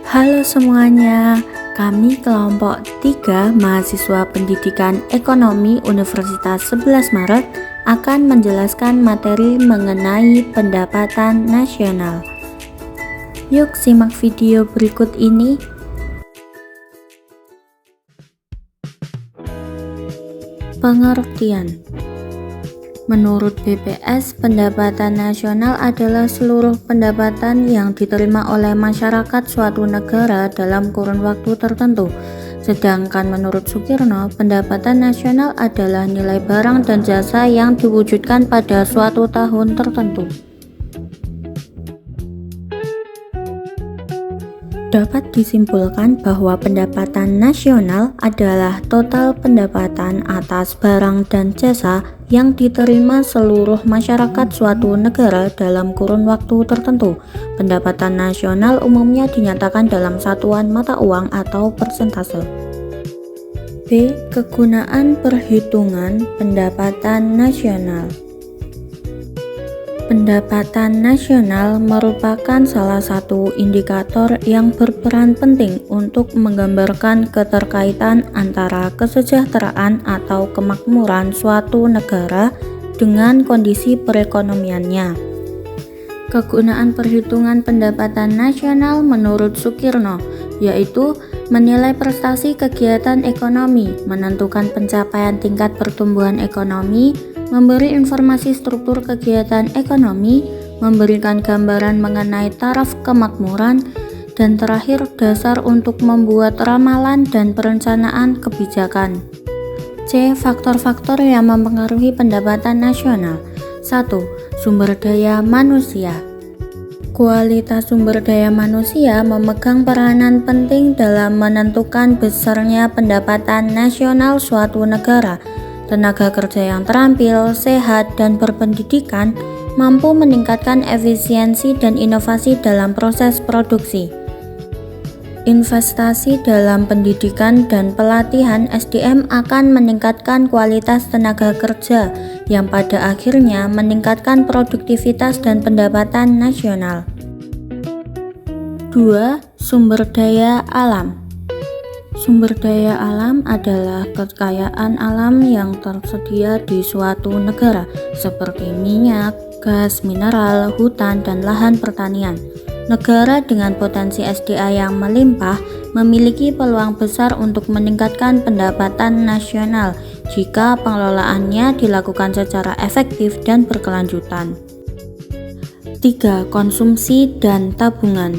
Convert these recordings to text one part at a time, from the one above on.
Halo semuanya, kami kelompok 3 mahasiswa pendidikan ekonomi Universitas 11 Maret akan menjelaskan materi mengenai pendapatan nasional. Yuk simak video berikut ini. Pengertian. Menurut BPS, pendapatan nasional adalah seluruh pendapatan yang diterima oleh masyarakat suatu negara dalam kurun waktu tertentu. Sedangkan menurut Sukirno, pendapatan nasional adalah nilai barang dan jasa yang diwujudkan pada suatu tahun tertentu. Dapat disimpulkan bahwa pendapatan nasional adalah total pendapatan atas barang dan jasa yang diterima seluruh masyarakat suatu negara dalam kurun waktu tertentu. Pendapatan nasional umumnya dinyatakan dalam satuan mata uang atau persentase. B. Kegunaan perhitungan pendapatan nasional. Pendapatan nasional merupakan salah satu indikator yang berperan penting untuk menggambarkan keterkaitan antara kesejahteraan atau kemakmuran suatu negara dengan kondisi perekonomiannya. Kegunaan perhitungan pendapatan nasional menurut Sukirno yaitu menilai prestasi kegiatan ekonomi, menentukan pencapaian tingkat pertumbuhan ekonomi, memberi informasi struktur kegiatan ekonomi, memberikan gambaran mengenai taraf kemakmuran, dan terakhir dasar untuk membuat ramalan dan perencanaan kebijakan. C. Faktor-faktor yang mempengaruhi pendapatan nasional. 1. Sumber daya manusia. Kualitas sumber daya manusia memegang peranan penting dalam menentukan besarnya pendapatan nasional suatu negara. Tenaga kerja yang terampil, sehat, dan berpendidikan mampu meningkatkan efisiensi dan inovasi dalam proses produksi. Investasi dalam pendidikan dan pelatihan SDM akan meningkatkan kualitas tenaga kerja yang pada akhirnya meningkatkan produktivitas dan pendapatan nasional. 2. Sumber daya alam. Sumber daya alam adalah kekayaan alam yang tersedia di suatu negara, seperti minyak, gas, mineral, hutan, dan lahan pertanian. Negara dengan potensi SDA yang melimpah memiliki peluang besar untuk meningkatkan pendapatan nasional jika pengelolaannya dilakukan secara efektif dan berkelanjutan. 3. Konsumsi dan tabungan.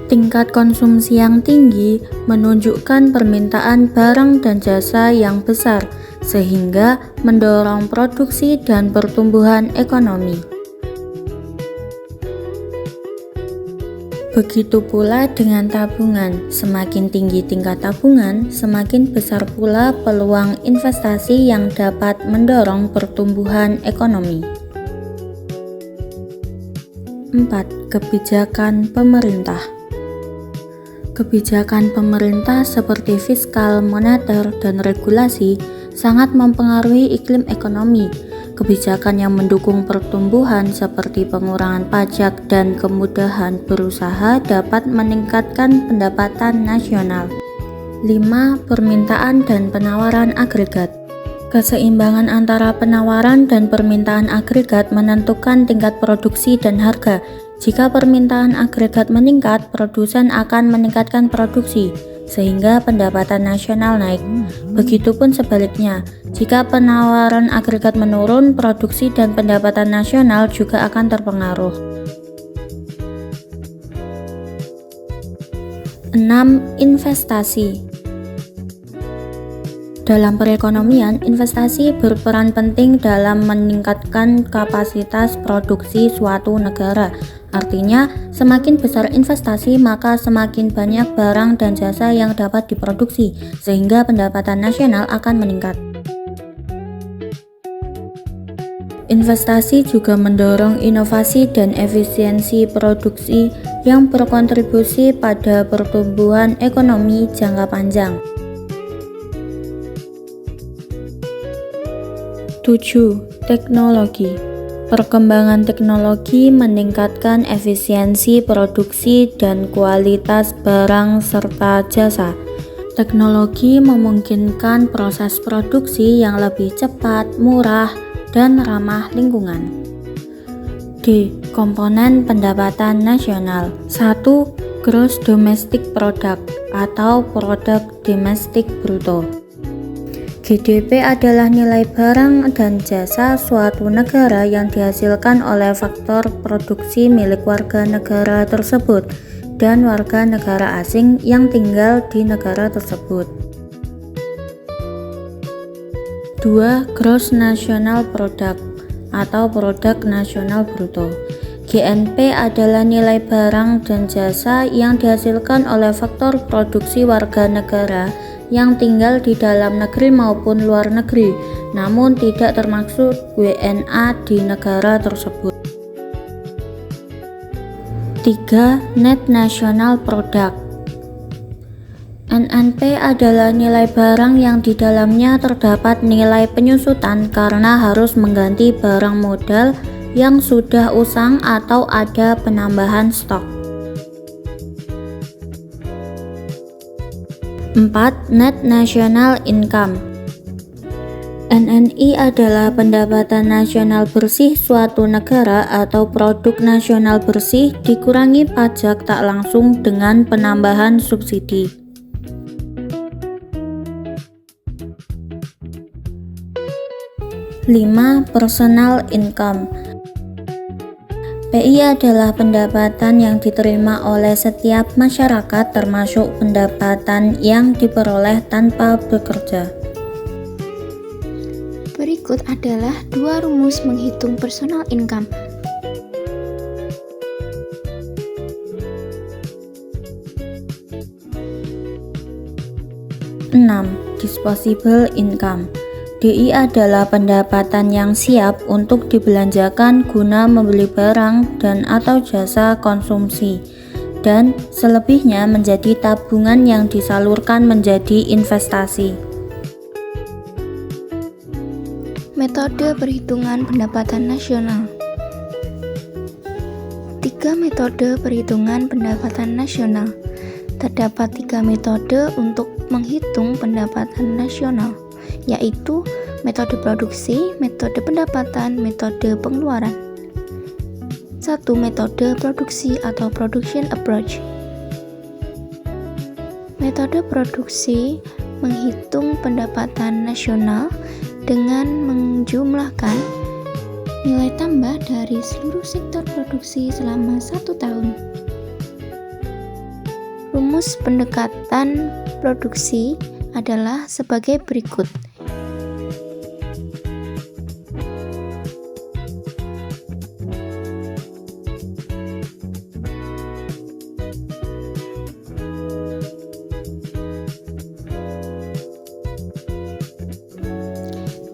Tingkat konsumsi yang tinggi menunjukkan permintaan barang dan jasa yang besar, sehingga mendorong produksi dan pertumbuhan ekonomi. Begitu pula dengan tabungan, semakin tinggi tingkat tabungan, semakin besar pula peluang investasi yang dapat mendorong pertumbuhan ekonomi. 4. Kebijakan pemerintah. Kebijakan pemerintah seperti fiskal, moneter, dan regulasi sangat mempengaruhi iklim ekonomi. Kebijakan yang mendukung pertumbuhan seperti pengurangan pajak dan kemudahan berusaha dapat meningkatkan pendapatan nasional. 5. Permintaan dan penawaran agregat. Keseimbangan antara penawaran dan permintaan agregat menentukan tingkat produksi dan harga. Jika permintaan agregat meningkat, produsen akan meningkatkan produksi, sehingga pendapatan nasional naik. Begitupun sebaliknya, jika penawaran agregat menurun, produksi dan pendapatan nasional juga akan terpengaruh. 6. Investasi. Dalam perekonomian, investasi berperan penting dalam meningkatkan kapasitas produksi suatu negara. Artinya, semakin besar investasi, maka semakin banyak barang dan jasa yang dapat diproduksi, sehingga pendapatan nasional akan meningkat. Investasi juga mendorong inovasi dan efisiensi produksi yang berkontribusi pada pertumbuhan ekonomi jangka panjang. 7. Teknologi. Perkembangan teknologi meningkatkan efisiensi produksi dan kualitas barang serta jasa. Teknologi memungkinkan proses produksi yang lebih cepat, murah, dan ramah lingkungan. D. Komponen pendapatan nasional. 1. Gross Domestic Product atau Produk Domestik Bruto. GDP adalah nilai barang dan jasa suatu negara yang dihasilkan oleh faktor produksi milik warga negara tersebut dan warga negara asing yang tinggal di negara tersebut. 2. Gross National Product atau Produk Nasional Bruto. GNP adalah nilai barang dan jasa yang dihasilkan oleh faktor produksi warga negara yang tinggal di dalam negeri maupun luar negeri, namun tidak termaksud WNA di negara tersebut. 3. Net National Product. NNP adalah nilai barang yang di dalamnya terdapat nilai penyusutan karena harus mengganti barang modal yang sudah usang atau ada penambahan stok. 4. Net National Income. NNI adalah pendapatan nasional bersih suatu negara atau produk nasional bersih dikurangi pajak tak langsung dengan penambahan subsidi. 5. Personal Income. PI adalah pendapatan yang diterima oleh setiap masyarakat termasuk pendapatan yang diperoleh tanpa bekerja. Berikut adalah 2 rumus menghitung personal income. Disposable Income. DI adalah pendapatan yang siap untuk dibelanjakan guna membeli barang dan atau jasa konsumsi, dan selebihnya menjadi tabungan yang disalurkan menjadi investasi. Metode perhitungan pendapatan nasional. 3 metode perhitungan pendapatan nasional. Terdapat 3 metode untuk menghitung pendapatan nasional, yaitu metode produksi, metode pendapatan, metode pengeluaran. 1. Metode produksi atau production approach. Metode produksi menghitung pendapatan nasional dengan menjumlahkan nilai tambah dari seluruh sektor produksi selama 1 tahun. Rumus pendekatan produksi adalah sebagai berikut.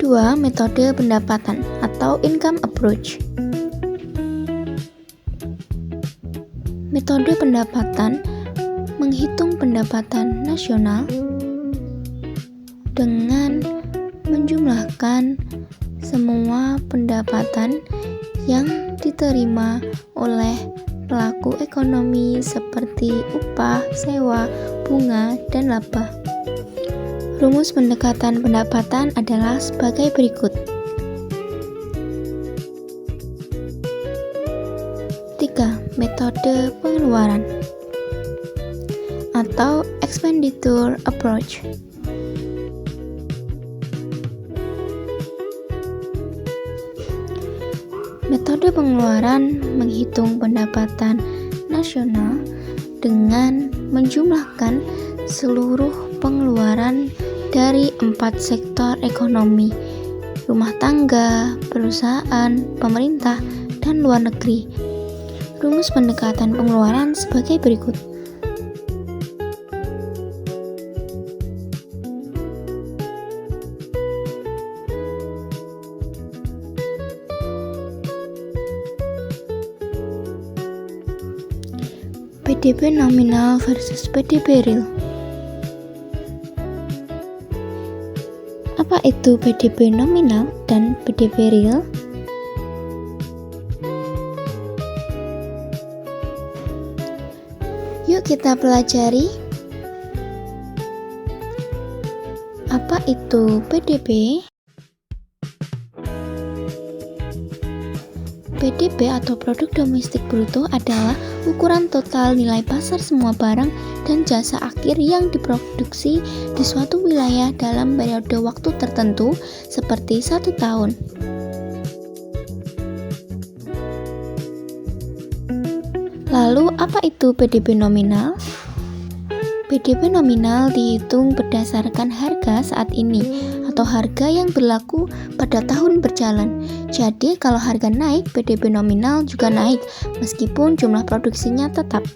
Kedua, metode pendapatan atau income approach. Metode pendapatan menghitung pendapatan nasional dengan menjumlahkan semua pendapatan yang diterima oleh pelaku ekonomi seperti upah, sewa, bunga, dan laba. Rumus pendekatan pendapatan adalah sebagai berikut. 3. Metode pengeluaran atau expenditure approach. Metode pengeluaran menghitung pendapatan nasional dengan menjumlahkan seluruh pengeluaran dari 4 sektor ekonomi: rumah tangga, perusahaan, pemerintah, dan luar negeri. Rumus pendekatan pengeluaran sebagai berikut. PDB nominal versus PDB real. Apa itu PDB nominal dan PDB real? kita pelajari apa itu PDB. PDB atau Produk Domestik Bruto adalah ukuran total nilai pasar semua barang dan jasa akhir yang diproduksi di suatu wilayah dalam periode waktu tertentu seperti 1 tahun. Lalu apa itu PDB nominal? PDB nominal dihitung berdasarkan harga saat ini atau harga yang berlaku pada tahun berjalan. Jadi kalau harga naik, PDB nominal juga naik meskipun jumlah produksinya tetap.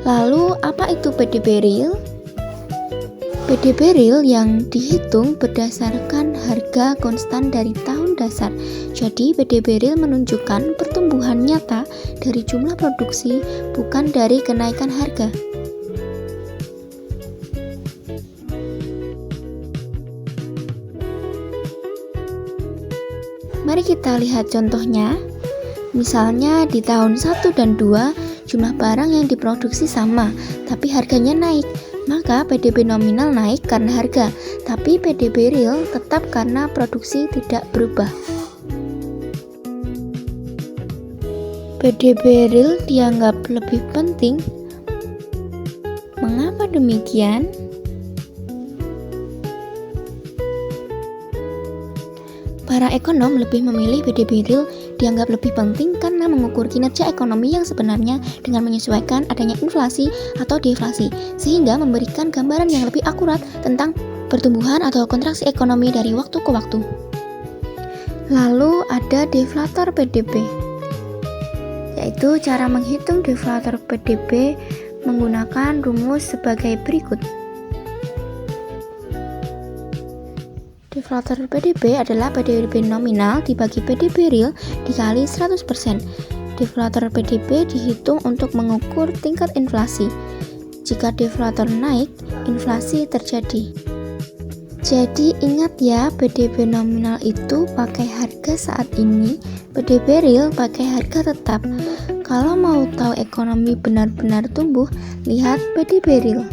Lalu apa itu PDB real? PDB real yang dihitung berdasarkan harga konstan dari tahun dasar. Jadi PDB real menunjukkan pertumbuhan nyata dari jumlah produksi, bukan dari kenaikan harga. Mari kita lihat contohnya. Misalnya di tahun 1 dan 2 jumlah barang yang diproduksi sama, tapi harganya naik. Maka PDB nominal naik karena harga, tapi PDB real tetap karena produksi tidak berubah. PDB real dianggap lebih penting. Mengapa demikian? Para ekonom lebih memilih PDB real dianggap lebih penting karena mengukur kinerja ekonomi yang sebenarnya dengan menyesuaikan adanya inflasi atau deflasi, sehingga memberikan gambaran yang lebih akurat tentang pertumbuhan atau kontraksi ekonomi dari waktu ke waktu. Lalu ada deflator PDB, yaitu cara menghitung deflator PDB menggunakan rumus sebagai berikut. Deflator PDB adalah PDB nominal dibagi PDB real dikali 100%. Deflator PDB dihitung untuk mengukur tingkat inflasi. Jika deflator naik, inflasi terjadi. Jadi ingat ya, PDB nominal itu pakai harga saat ini, PDB real pakai harga tetap. Kalau mau tahu ekonomi benar-benar tumbuh, lihat PDB real.